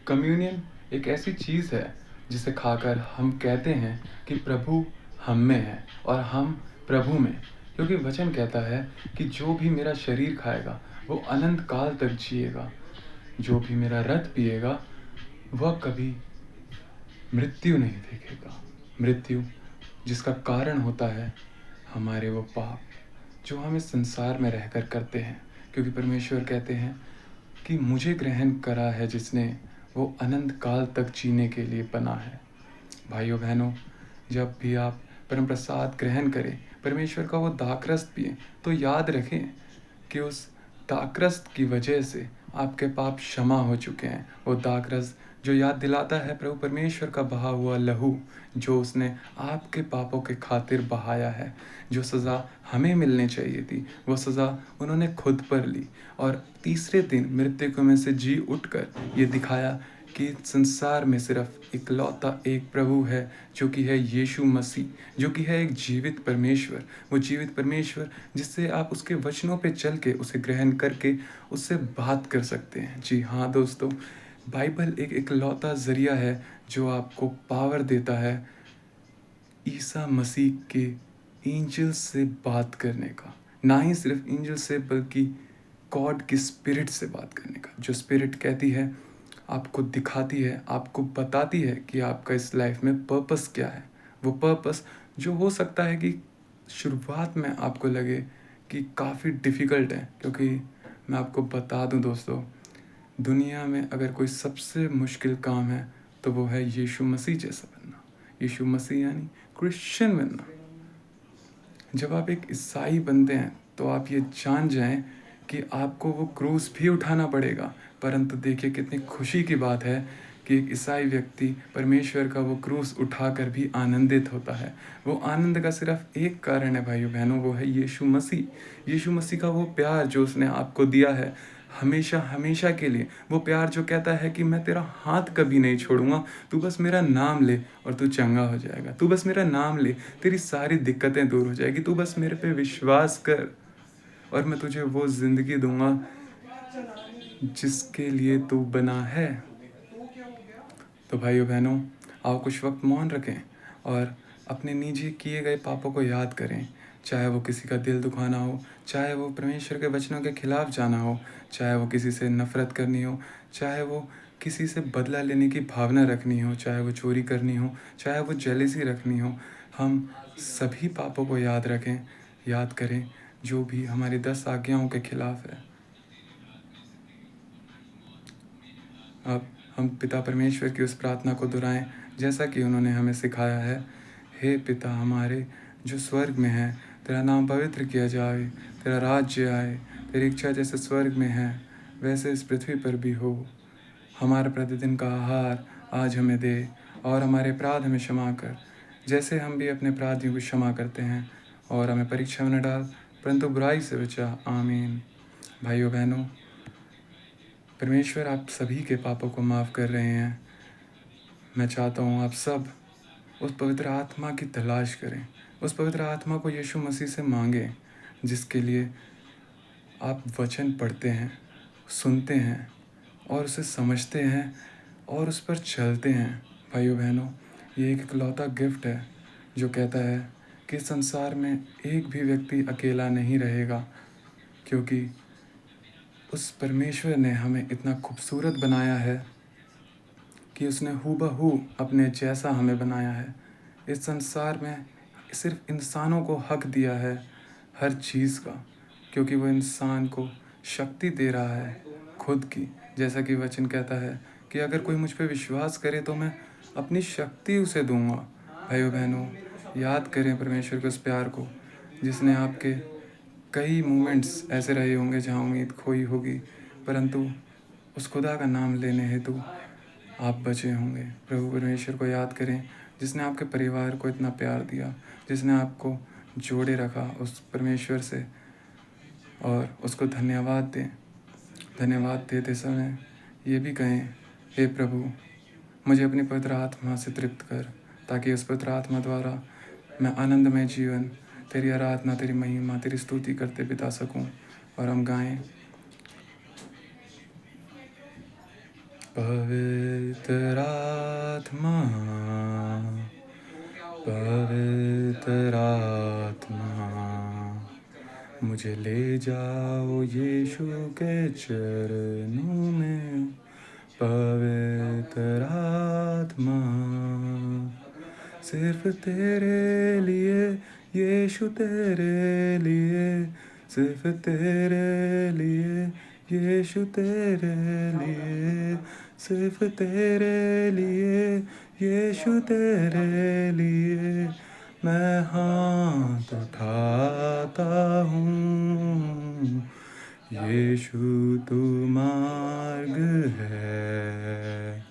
Communion एक ऐसी चीज़ है जिसे खाकर हम कहते हैं कि प्रभु हम में है और हम प्रभु में, क्योंकि वचन कहता है कि जो भी मेरा शरीर खाएगा वो अनंत काल तक जिएगा, जो भी मेरा रक्त पिएगा वह कभी मृत्यु नहीं देखेगा। मृत्यु जिसका कारण होता है हमारे वो पाप जो हम इस संसार में रहकर करते हैं, क्योंकि परमेश्वर कहते हैं कि मुझे ग्रहण करा है जिसने वो अनंत काल तक जीने के लिए बना है। भाइयों बहनों, जब भी आप परम प्रसाद ग्रहण करें, परमेश्वर का वो दाखरस पिएं, तो याद रखें कि उस दाखरस की वजह से आपके पाप क्षमा हो चुके हैं। वो दाखरस जो याद दिलाता है प्रभु परमेश्वर का बहा हुआ लहू, जो उसने आपके पापों के खातिर बहाया है। जो सज़ा हमें मिलनी चाहिए थी वो सज़ा उन्होंने खुद पर ली, और तीसरे दिन मृतकों में से जी उठकर ये दिखाया कि संसार में सिर्फ इकलौता एक प्रभु है, जो कि है यीशु मसीह, जो कि है एक जीवित परमेश्वर। वो जीवित परमेश्वर जिससे आप उसके वचनों पे चल के उसे ग्रहण करके उससे बात कर सकते हैं। जी हाँ दोस्तों, बाइबल एक इकलौता ज़रिया है जो आपको पावर देता है ईसा मसीह के एंजल से बात करने का। ना ही सिर्फ एंजल से बल्कि गॉड की स्पिरिट से बात करने का। जो स्पिरिट कहती है, आपको दिखाती है, आपको बताती है कि आपका इस लाइफ में पर्पस क्या है। वो पर्पस जो हो सकता है कि शुरुआत में आपको लगे कि काफ़ी डिफ़िकल्ट है, क्योंकि मैं आपको बता दूं दोस्तों, दुनिया में अगर कोई सबसे मुश्किल काम है तो वो है यीशु मसीह जैसा बनना। यीशु मसीह यानी क्रिश्चियन बनना। जब आप एक ईसाई बनते हैं तो आप ये जान जाएं कि आपको वो क्रूस भी उठाना पड़ेगा, परंतु देखिए कितनी खुशी की बात है कि एक ईसाई व्यक्ति परमेश्वर का वो क्रूस उठाकर भी आनंदित होता है। वो आनंद का सिर्फ एक कारण है भाइयों बहनों, वो है यीशु मसीह। यीशु मसीह का वो प्यार जो उसने आपको दिया है हमेशा हमेशा के लिए। वो प्यार जो कहता है कि मैं तेरा हाथ कभी नहीं छोड़ूंगा, तू बस मेरा नाम ले और तू चंगा हो जाएगा। तू बस मेरा नाम ले, तेरी सारी दिक्कतें दूर हो जाएगी। तू बस मेरे पे विश्वास कर और मैं तुझे वो ज़िंदगी दूंगा जिसके लिए तू बना है। तो भाइयों बहनों, आओ कुछ वक्त मौन रखें और अपने निजी किए गए पापों को याद करें। चाहे वो किसी का दिल दुखाना हो, चाहे वो परमेश्वर के वचनों के खिलाफ जाना हो, चाहे वो किसी से नफ़रत करनी हो, चाहे वो किसी से बदला लेने की भावना रखनी हो, चाहे वो चोरी करनी हो, चाहे वो जेलसी रखनी हो। हम सभी पापों को याद रखें, याद करें जो भी हमारी 10 आज्ञाओं के खिलाफ है। अब हम पिता परमेश्वर की उस प्रार्थना को दोहराएं जैसा कि उन्होंने हमें सिखाया है। हे पिता हमारे जो स्वर्ग में है, तेरा नाम पवित्र किया जाए, तेरा राज्य आए, तेरी इच्छा जैसे स्वर्ग में है वैसे इस पृथ्वी पर भी हो। हमारा प्रतिदिन का आहार आज हमें दे, और हमारे अपराध हमें क्षमा कर जैसे हम भी अपने अपराधियों को क्षमा करते हैं, और हमें परीक्षा में न डाल परंतु बुराई से बचा। आमीन। भाइयों बहनों, परमेश्वर आप सभी के पापों को माफ़ कर रहे हैं। मैं चाहता हूँ आप सब उस पवित्र आत्मा की तलाश करें, उस पवित्र आत्मा को यीशु मसीह से मांगें, जिसके लिए आप वचन पढ़ते हैं, सुनते हैं और उसे समझते हैं और उस पर चलते हैं। भाइयों बहनों, ये एक इकलौता गिफ्ट है जो कहता है कि संसार में एक भी व्यक्ति अकेला नहीं रहेगा, क्योंकि उस परमेश्वर ने हमें इतना खूबसूरत बनाया है कि उसने हूबहू अपने जैसा हमें बनाया है। इस संसार में सिर्फ इंसानों को हक दिया है हर चीज़ का, क्योंकि वो इंसान को शक्ति दे रहा है खुद की। जैसा कि वचन कहता है कि अगर कोई मुझ पे विश्वास करे तो मैं अपनी शक्ति उसे दूंगा। भाइयों बहनों, याद करें परमेश्वर के उस प्यार को जिसने आपके कई मोमेंट्स ऐसे रहे होंगे जहाँ उम्मीद खोई होगी, परंतु उस खुदा का नाम लेने हेतु आप बचे होंगे। प्रभु परमेश्वर को याद करें जिसने आपके परिवार को इतना प्यार दिया, जिसने आपको जोड़े रखा उस परमेश्वर से, और उसको धन्यवाद दें। धन्यवाद देते समय ये भी कहें, हे प्रभु मुझे अपनी पवित्र आत्मा से तृप्त कर, ताकि उस पवित्र आत्मा द्वारा मैं आनंदमय जीवन तेरी आराधना, तेरी महिमा, तेरी स्तुति करते बिता सकूं। और हम गाएं, पवित्र पवित्र आत्मा, पवित्र आत्मा, मुझे ले जाओ यीशु के चरणों में। पवित्र आत्मा, सिर्फ तेरे लिए यीशु, तेरे लिए, सिर्फ तेरे लिए यीशु, तेरे लिए, सिर्फ तेरे लिए यीशु, तेरे लिए मैं हाथ उठाता हूँ। यीशु तू मार्ग है,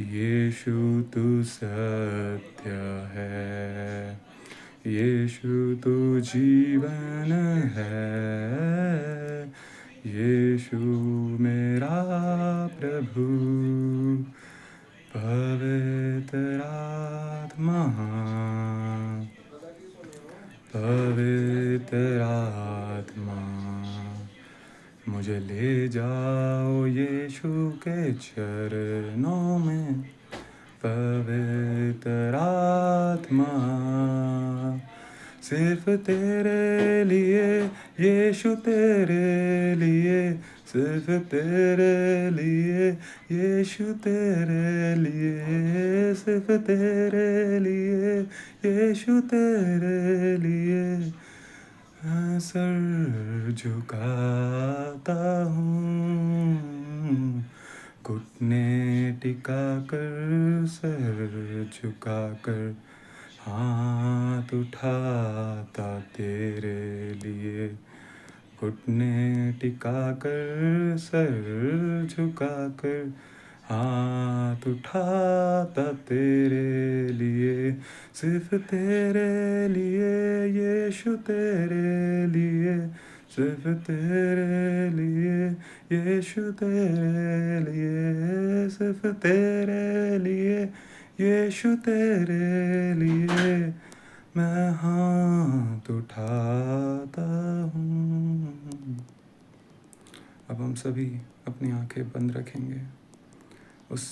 यीशु तू सत्य है, यीशु तू जीवन है, यीशु मेरा प्रभु। पवित्र आत्मा, पवित्र आत्मा, मुझे ले जाओ यीशु के चरणों में। पवित्र आत्मा, सिर्फ तेरे लिए यीशु, तेरे लिए, सिर्फ तेरे लिए यीशु, तेरे लिए, सिर्फ तेरे लिए यीशु, तेरे लिए मैं सर झुकाता हूँ। घुटने टिका कर, सर झुका कर, हाथ उठाता तेरे लिए। घुटने टिका कर, सर झुका कर, हाथ उठाता तेरे लिए। सिर्फ तेरे लिए यीशु, तेरे लिए, सिर्फ तेरे लिए यीशु, तेरे लिए, सिर्फ तेरे लिए यीशु, तेरे लिए मैं हाथ उठाता हूँ। अब हम सभी अपनी आंखें बंद रखेंगे, उस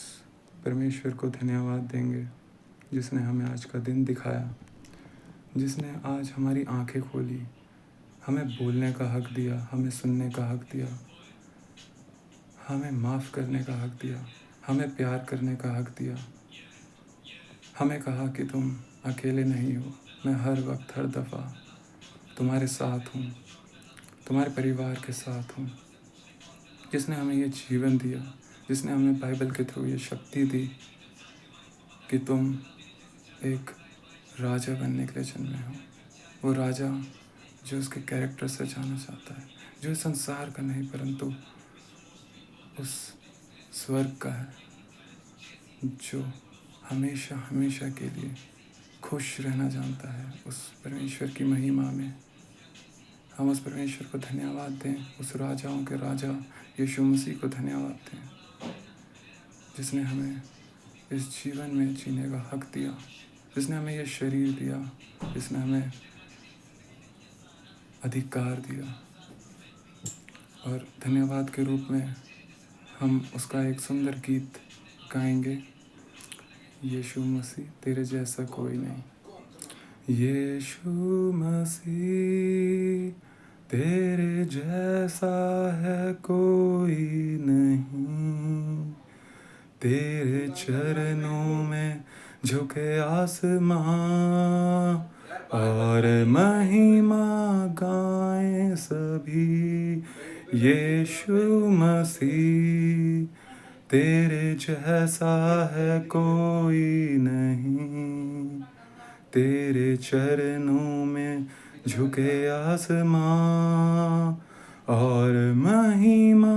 परमेश्वर को धन्यवाद देंगे जिसने हमें आज का दिन दिखाया, जिसने आज हमारी आंखें खोली, हमें बोलने का हक दिया, हमें सुनने का हक दिया, हमें माफ़ करने का हक दिया, हमें प्यार करने का हक दिया, हमें कहा कि तुम अकेले नहीं हो, मैं हर वक्त हर दफ़ा तुम्हारे साथ हूँ, तुम्हारे परिवार के साथ हूँ। जिसने हमें ये जीवन दिया, जिसने हमें बाइबल के थ्रू ये शक्ति दी कि तुम एक राजा बनने के लिए जन्मे हो। वो राजा जो उसके कैरेक्टर से जाना चाहता है, जो इस संसार का नहीं परंतु उस स्वर्ग का है, जो हमेशा हमेशा के लिए खुश रहना जानता है। उस परमेश्वर की महिमा में हम उस परमेश्वर को धन्यवाद दें, उस राजाओं के राजा यीशु मसीह को धन्यवाद दें, जिसने हमें इस जीवन में जीने का हक दिया, जिसने हमें ये शरीर दिया, जिसने हमें अधिकार दिया। और धन्यवाद के रूप में हम उसका एक सुंदर गीत गाएंगे, यीशु मसीह तेरे जैसा कोई नहीं। यीशु मसीह तेरे जैसा है कोई नहीं, तेरे चरणों में झुके आसमां और महिमा गाएं सभी। यीशु मसीह तेरे जैसा है कोई नहीं, तेरे चरणों में झुके आसमां और महिमा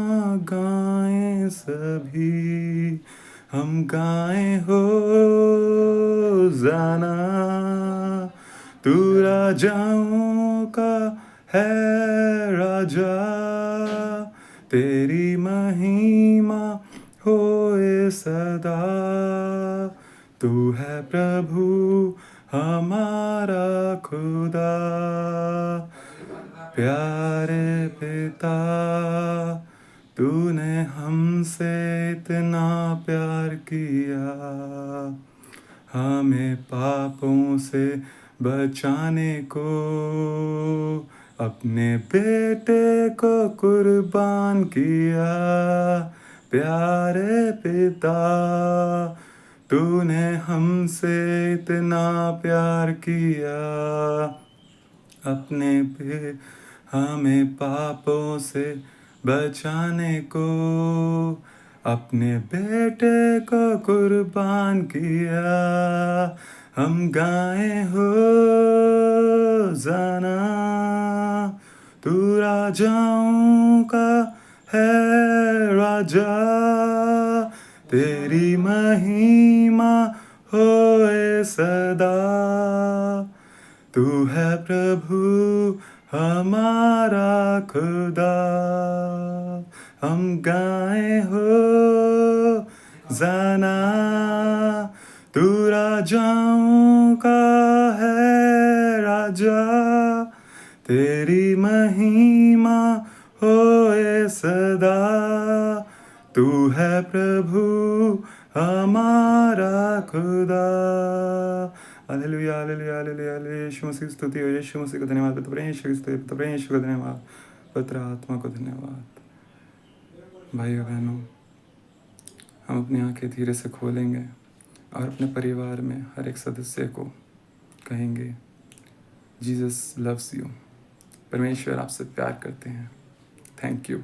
गाएं सभी। हम गाएं हो जाना, तू राजाओं का है राजा, तेरी महिमा होए सदा। तू है प्रभु हमारा खुदा, प्यारे पिता तूने हमसे इतना प्यार किया, हमें पापों से बचाने को, अपने बेटे को कुर्बान किया। प्यारे पिता, तूने हमसे इतना प्यार किया, अपने पे हमें पापों से बचाने को, अपने बेटे को कुर्बान किया। हम गाएं हो जाना, तू राजाओं का है राजा, तेरी महिमा होए सदा। तू है प्रभु हमारा खुदा, हम गाएं हो जाना, तू राजाओं का है राजा, तेरी महिमा होए सदा। तू है प्रभु हमारा खुदा। Hallelujah hallelujah hallelujah hallelujah. Yeshu Masih की स्तुति हो, यीशु मसीह को धन्यवाद, पिता परमेश्वर की स्तुति, पिता परमेश्वर को धन्यवाद, पवित्र आत्मा को धन्यवाद। भाइयों बहनों, हम अपनी आंखें धीरे से खोलेंगे और अपने परिवार में हर एक सदस्य को कहेंगे, जीसस लव्स यू। परमेश्वर आपसे प्यार करते हैं। Thank you.